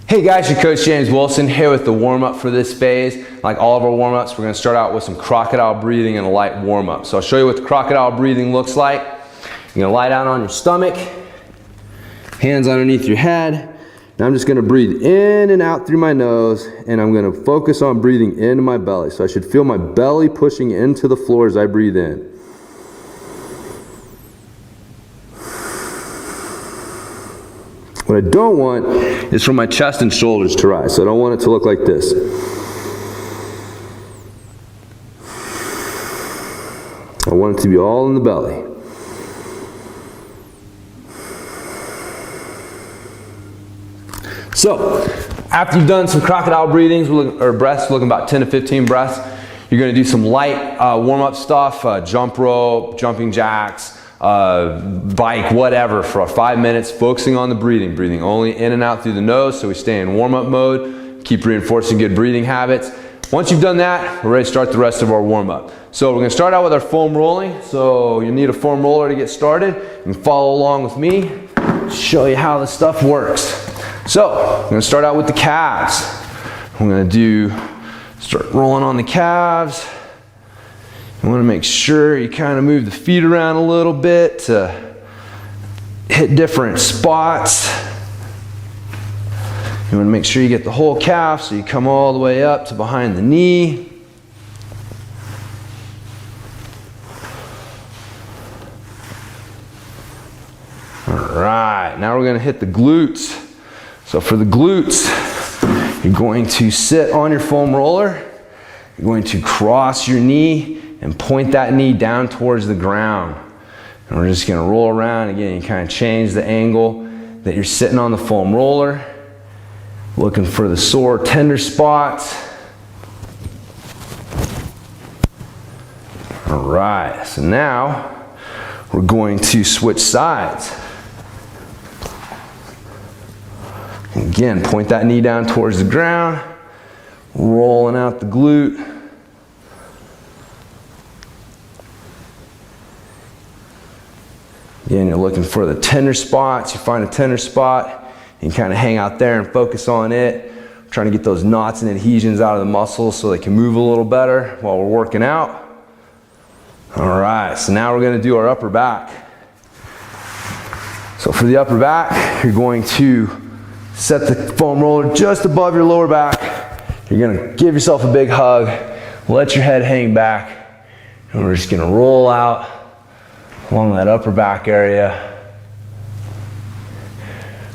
Hey guys, your coach James Wilson here with the warm-up for this phase. Like all of our warm-ups, we're going to start out with some crocodile breathing and a light warm-up. So I'll show you what the crocodile breathing looks like. You're going to lie down on your stomach, hands underneath your head. Now I'm just going to breathe in and out through my nose, and I'm going to focus on breathing into my belly. So I should feel my belly pushing into the floor as I breathe in. What I don't want is for my chest and shoulders to rise, so I don't want it to look like this. I want it to be all in the belly. So, after you've done some crocodile breathings, or breaths, looking about 10 to 15 breaths, you're going to do some light warm-up stuff, jump rope, jumping jacks, bike, whatever, for 5 minutes, focusing on the breathing. Breathing only in and out through the nose, so we stay in warm-up mode, keep reinforcing good breathing habits. Once you've done that, we're ready to start the rest of our warm-up. So we're going to start out with our foam rolling. So you need a foam roller to get started. You can follow along with me, show you how this stuff works. So we're going to start out with the calves. We're going to start rolling on the calves. You want to make sure you kind of move the feet around a little bit to hit different spots. You want to make sure you get the whole calf, so you come all the way up to behind the knee. All right, now we're going to hit the glutes. So for the glutes, you're going to sit on your foam roller. You're going to cross your knee and point that knee down towards the ground. And we're just going to roll around. Again, you kind of change the angle that you're sitting on the foam roller, looking for the sore, tender spots. All right, so now we're going to switch sides. Again, point that knee down towards the ground, rolling out the glute. Again, you're looking for the tender spots. You find a tender spot, you can kind of hang out there and focus on it. We're trying to get those knots and adhesions out of the muscles so they can move a little better while we're working out. All right, so now we're going to do our upper back. So for the upper back, you're going to set the foam roller just above your lower back. You're going to give yourself a big hug, let your head hang back, and we're just going to roll out along that upper back area.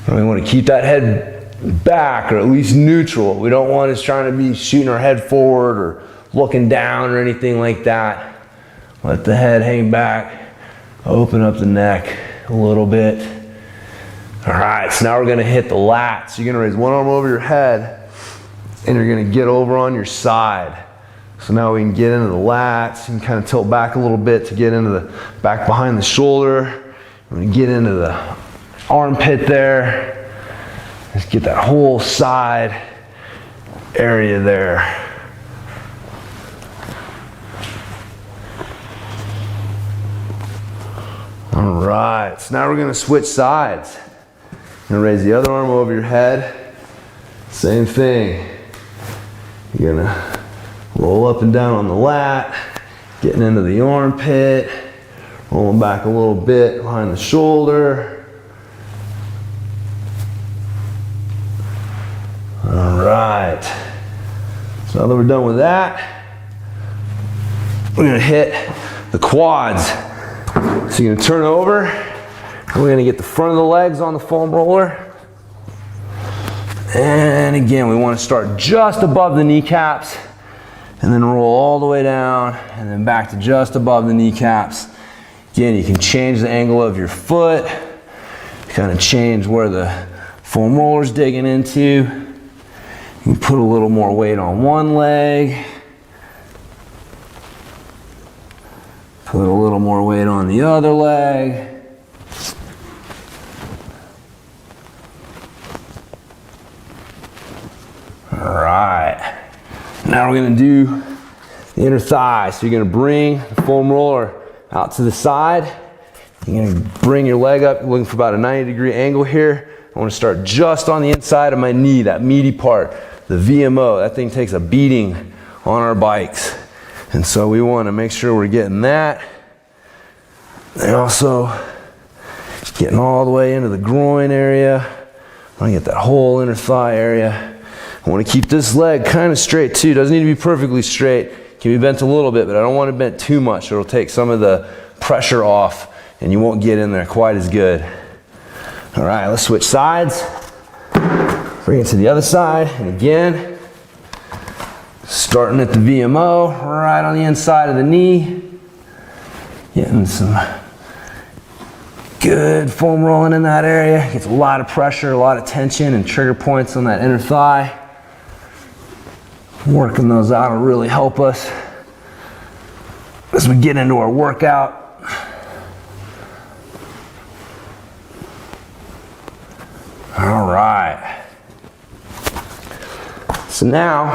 And we want to keep that head back, or at least neutral. We don't want us trying to be shooting our head forward or looking down or anything like that. Let the head hang back, open up the neck a little bit. All right, so now we're going to hit the lats. You're going to raise one arm over your head, and you're going to get over on your side. So now we can get into the lats and kind of tilt back a little bit to get into the back behind the shoulder. We're going to get into the armpit there. Just get that whole side area there. All right, so now we're going to switch sides. You're going to raise the other arm over your head. Same thing. You're going to roll up and down on the lat, getting into the armpit, rolling back a little bit behind the shoulder. All right. So now that we're done with that, we're going to hit the quads. So you're going to turn over, and we're going to get the front of the legs on the foam roller. And again, we want to start just above the kneecaps, and then roll all the way down, and then back to just above the kneecaps. Again, you can change the angle of your foot, kind of change where the foam roller's digging into. You can put a little more weight on one leg, put a little more weight on the other leg. All right. Now we're going to do the inner thigh. So you're going to bring the foam roller out to the side. You're going to bring your leg up, looking for about a 90-degree angle here. I want to start just on the inside of my knee, that meaty part, the VMO. That thing takes a beating on our bikes. And so we want to make sure we're getting that. And also getting all the way into the groin area. I want to get that whole inner thigh area. I want to keep this leg kind of straight too. Doesn't need to be perfectly straight. It can be bent a little bit, but I don't want it bent too much. It'll take some of the pressure off and you won't get in there quite as good. All right, let's switch sides. Bring it to the other side, and again, starting at the VMO, right on the inside of the knee. Getting some good foam rolling in that area. Gets a lot of pressure, a lot of tension and trigger points on that inner thigh. Working those out will really help us as we get into our workout. All right. So now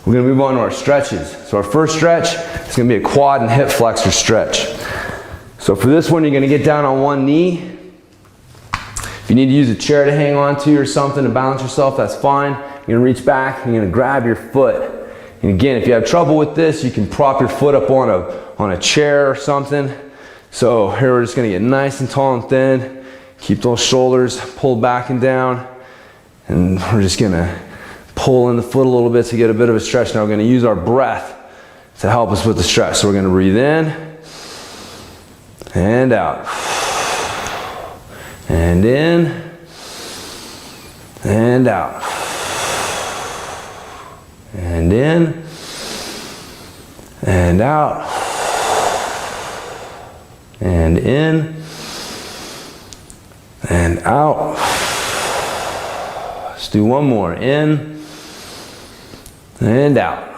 we're going to move on to our stretches. So our first stretch is going to be a quad and hip flexor stretch. So for this one, you're going to get down on one knee. If you need to use a chair to hang on to or something to balance yourself, that's fine. You're going to reach back and you're going to grab your foot. And again, if you have trouble with this, you can prop your foot up on a chair or something. So here we're just going to get nice and tall and thin. Keep those shoulders pulled back and down. And we're just going to pull in the foot a little bit to get a bit of a stretch. Now we're going to use our breath to help us with the stretch. So we're going to breathe in and out. And in and out. And in and out. And in and out. Let's do one more. In and out.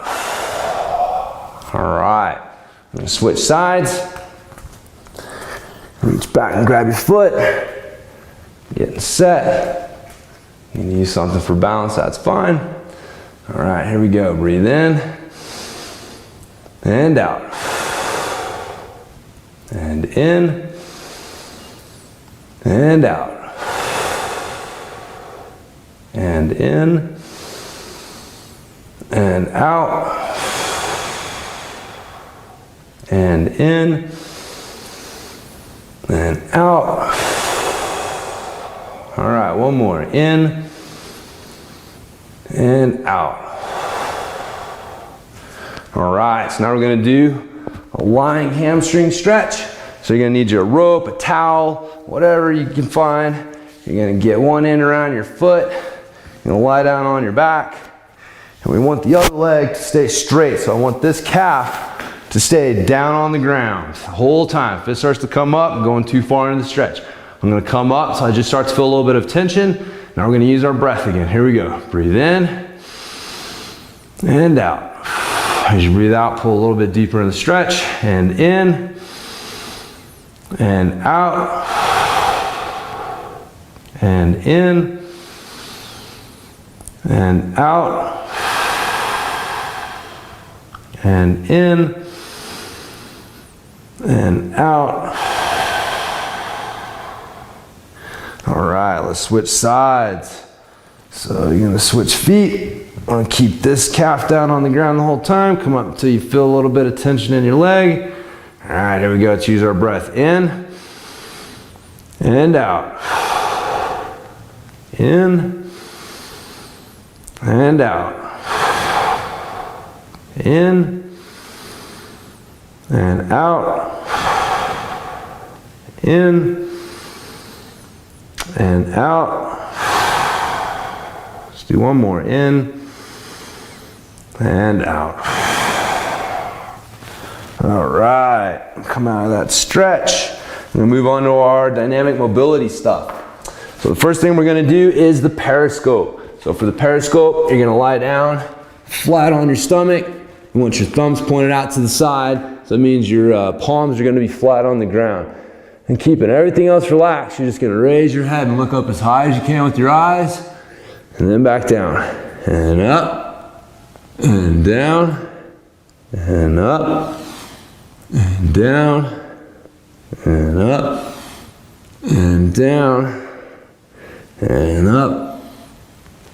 All right. I'm going to switch sides. Reach back and grab your foot. Getting set. You can use something for balance, that's fine. All right, here we go. Breathe in and out. And in and out. And in and out. And in and out. All right, one more. In and out. All right, so now we're going to do a lying hamstring stretch. So you're going to need your rope, a towel, whatever you can find. You're going to get one end around your foot. You're going to lie down on your back. And we want the other leg to stay straight. So I want this calf to stay down on the ground the whole time. If it starts to come up, I'm going too far into the stretch. I'm going to come up so I just start to feel a little bit of tension. Now we're going to use our breath again. Here we go. Breathe in and out. As you breathe out, pull a little bit deeper in the stretch. And in and out. And in and out. And in and out. All right, let's switch sides. So you're gonna switch feet. I'm gonna keep this calf down on the ground the whole time. Come up until you feel a little bit of tension in your leg. All right, here we go. Let's use our breath in and out. In and out. In and out. In and out. Let's do one more. In and out. All right, come out of that stretch. We're gonna move on to our dynamic mobility stuff. So the first thing we're gonna do is the periscope. So for the periscope, you're gonna lie down flat on your stomach. You want your thumbs pointed out to the side. So that means your palms are gonna be flat on the ground. And keeping everything else relaxed, you're just gonna raise your head and look up as high as you can with your eyes, and then back down, and up, and down, and up, and down, and up, and down, and up,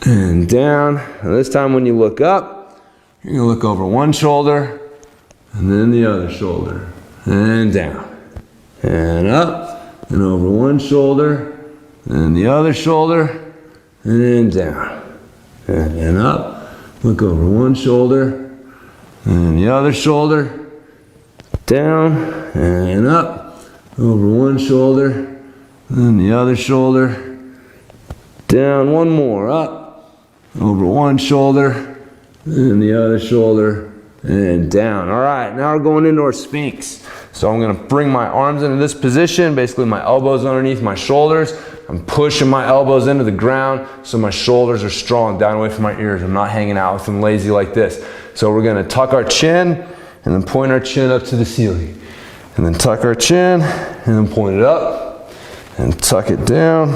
and down. And this time when you look up, you're gonna look over one shoulder, and then the other shoulder, and down, and up, and over one shoulder, and the other shoulder, and down, and up, look over one shoulder, and the other shoulder, down, and up, over one shoulder, and the other shoulder, down, one more, up, over one shoulder, and the other shoulder, and down. All right, now we're going into our Sphinx. So I'm gonna bring my arms into this position, basically my elbows underneath my shoulders. I'm pushing my elbows into the ground so my shoulders are strong, down away from my ears. I'm not hanging out with them lazy like this. So we're gonna tuck our chin and then point our chin up to the ceiling. And then tuck our chin and then point it up and tuck it down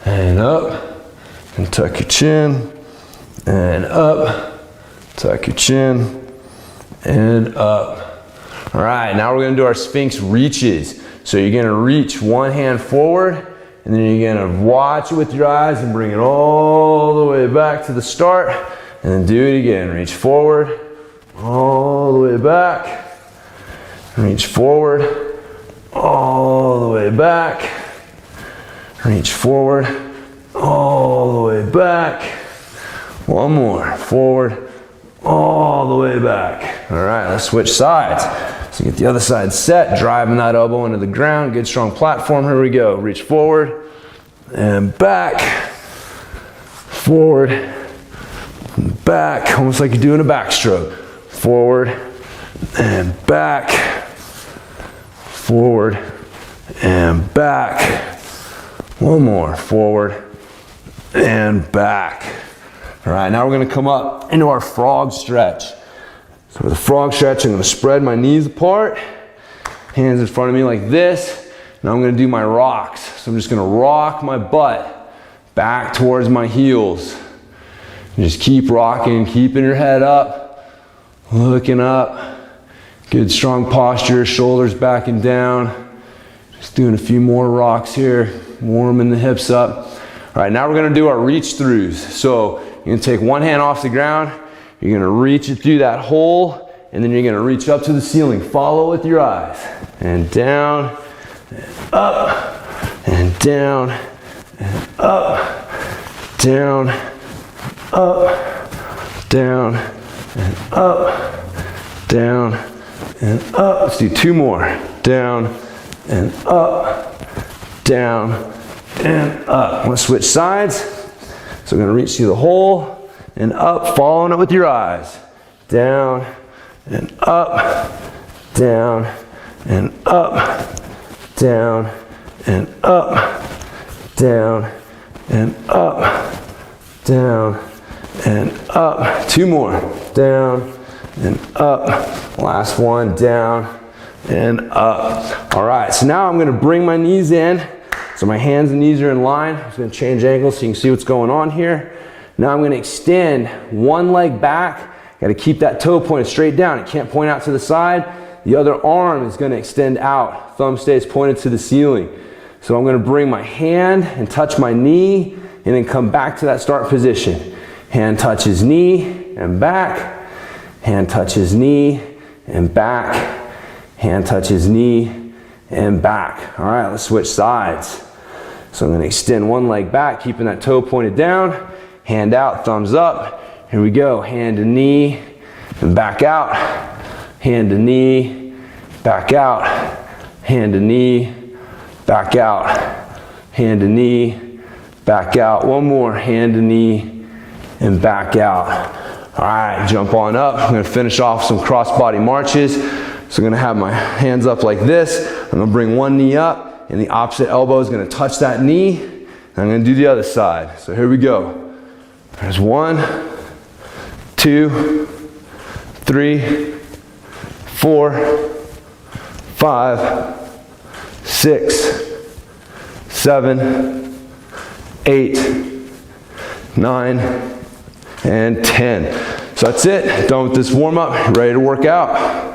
and up and tuck your chin and up, tuck your chin and up. All right, now we're gonna do our Sphinx reaches. So you're gonna reach one hand forward, and then you're gonna watch it with your eyes and bring it all the way back to the start, and then do it again. Reach forward, all the way back, reach forward, all the way back, reach forward, all the way back. One more, forward, all the way back. All right, let's switch sides. So get the other side set, driving that elbow into the ground, good strong platform. Here we go. Reach forward and back, forward, and back, almost like you're doing a backstroke. Forward and back, forward and back. One more, forward and back. All right, now we're gonna come up into our frog stretch. So for the frog stretch, I'm gonna spread my knees apart, hands in front of me like this. Now I'm gonna do my rocks. So I'm just gonna rock my butt back towards my heels. And just keep rocking, keeping your head up, looking up. Good strong posture, shoulders back and down. Just doing a few more rocks here, warming the hips up. All right, now we're gonna do our reach throughs. So you're gonna take one hand off the ground, you're gonna reach it through that hole, and then you're gonna reach up to the ceiling. Follow with your eyes. And down, and up, and down, and up, down, up, down, and up, down, and up. Let's do two more. Down, and up, down, and up. Let's switch sides. So we're gonna reach through the hole and up, following it with your eyes. Down and up, down and up, down and up, down and up, down and up. Two more. Down and up. Last one. Down and up. All right, so now I'm gonna bring my knees in. So my hands and knees are in line. I'm just gonna change angles so you can see what's going on here. Now I'm gonna extend one leg back. Gotta keep that toe pointed straight down. It can't point out to the side. The other arm is gonna extend out. Thumb stays pointed to the ceiling. So I'm gonna bring my hand and touch my knee and then come back to that start position. Hand touches knee and back. Hand touches knee and back. Hand touches knee and back. All right, let's switch sides. So I'm gonna extend one leg back, keeping that toe pointed down, hand out, thumbs up. Here we go, hand to knee and back out. Hand to knee, back out. Hand to knee, back out. Hand to knee, back out. One more, hand to knee and back out. All right, jump on up. I'm gonna finish off some cross-body marches. So I'm gonna have my hands up like this. I'm gonna bring one knee up and the opposite elbow is gonna touch that knee. And I'm gonna do the other side. So here we go. There's 1, 2, 3, 4, 5, 6, 7, 8, 9, and 10. So that's it. Done with this warm up. Ready to work out.